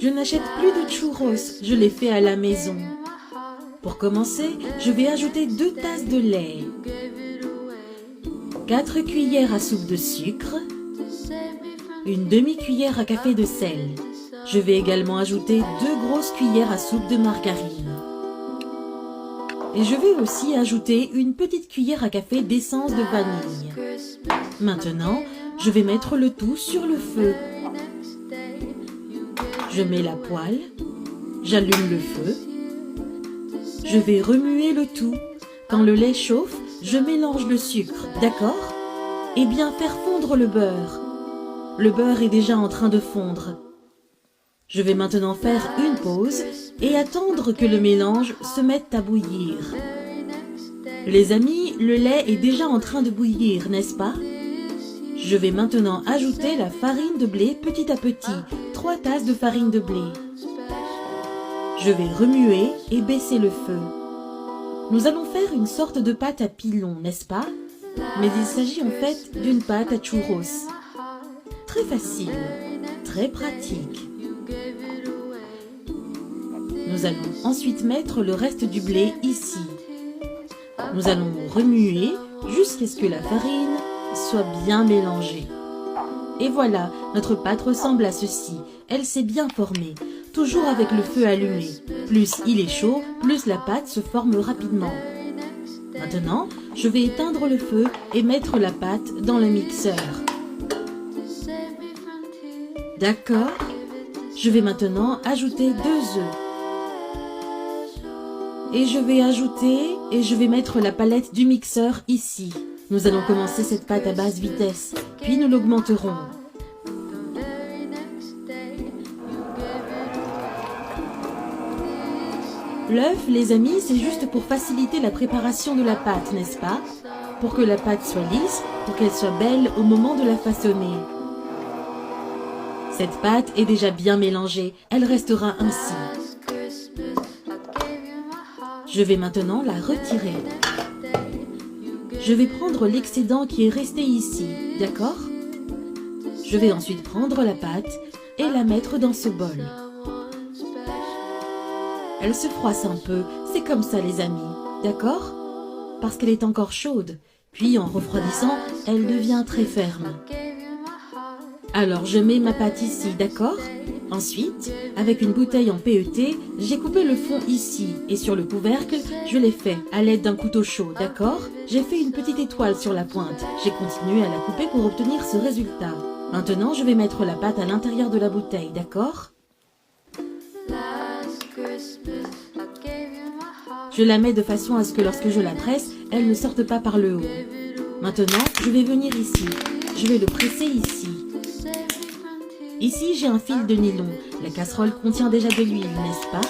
Je n'achète plus de churros, je les fais à la maison. Pour commencer, je vais ajouter 2 tasses de lait, 4 cuillères à soupe de sucre, une demi-cuillère à café de sel. Je vais également ajouter 2 grosses cuillères à soupe de margarine. Et je vais aussi ajouter une petite cuillère à café d'essence de vanille. Maintenant, je vais mettre le tout sur le feu. Je mets la poêle, j'allume le feu. Je vais remuer le tout. Quand le lait chauffe, je mélange le sucre, d'accord? Et bien faire fondre le beurre. Le beurre est déjà en train de fondre. Je vais maintenant faire une pause et attendre que le mélange se mette à bouillir. Les amis, le lait est déjà en train de bouillir, n'est-ce pas? Je vais maintenant ajouter la farine de blé petit à petit, 3 tasses de farine de blé. Je vais remuer et baisser le feu. Nous allons faire une sorte de pâte à pilon, n'est-ce pas? Mais il s'agit en fait d'une pâte à churros. Très facile, très pratique. Nous allons ensuite mettre le reste du blé ici. Nous allons remuer jusqu'à ce que la farine soit bien mélangée. Et voilà, notre pâte ressemble à ceci. Elle s'est bien formée, toujours avec le feu allumé. Plus il est chaud, plus la pâte se forme rapidement. Maintenant, je vais éteindre le feu et mettre la pâte dans le mixeur. D'accord? Je vais maintenant ajouter 2 œufs. Et je vais mettre la palette du mixeur ici. Nous allons commencer cette pâte à basse vitesse, puis nous l'augmenterons. L'œuf, les amis, c'est juste pour faciliter la préparation de la pâte, n'est-ce pas? Pour que la pâte soit lisse, pour qu'elle soit belle au moment de la façonner. Cette pâte est déjà bien mélangée, elle restera ainsi. Je vais maintenant la retirer. Je vais prendre l'excédent qui est resté ici, d'accord? Je vais ensuite prendre la pâte et la mettre dans ce bol. Elle se froisse un peu, c'est comme ça les amis, d'accord? Parce qu'elle est encore chaude, puis en refroidissant, elle devient très ferme. Alors je mets ma pâte ici, d'accord? Ensuite, avec une bouteille en PET, j'ai coupé le fond ici et sur le couvercle, je l'ai fait à l'aide d'un couteau chaud, d'accord? J'ai fait une petite étoile sur la pointe. J'ai continué à la couper pour obtenir ce résultat. Maintenant, je vais mettre la pâte à l'intérieur de la bouteille, d'accord? Je la mets de façon à ce que lorsque je la presse, elle ne sorte pas par le haut. Maintenant, je vais venir ici. Je vais le presser ici. Ici, j'ai un fil de nylon. La casserole contient déjà de l'huile, n'est-ce pas?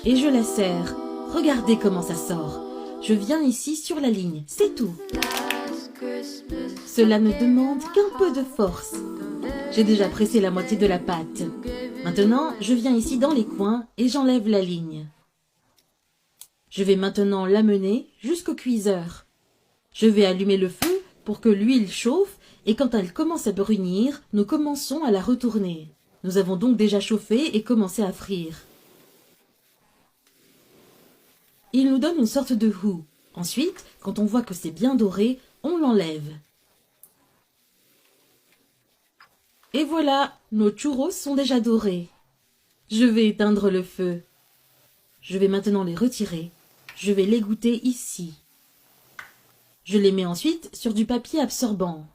Et je la serre. Regardez comment ça sort. Je viens ici sur la ligne, c'est tout. Cela ne demande qu'un peu de force. J'ai déjà pressé la moitié de la pâte. Maintenant, je viens ici dans les coins et j'enlève la ligne. Je vais maintenant l'amener jusqu'au cuiseur. Je vais allumer le feu pour que l'huile chauffe et quand elle commence à brunir, nous commençons à la retourner. Nous avons donc déjà chauffé et commencé à frire. Il nous donne une sorte de roux. Ensuite, quand on voit que c'est bien doré, on l'enlève. Et voilà, nos churros sont déjà dorés. Je vais éteindre le feu. Je vais maintenant les retirer. Je vais l'égoutter ici. Je les mets ensuite sur du papier absorbant.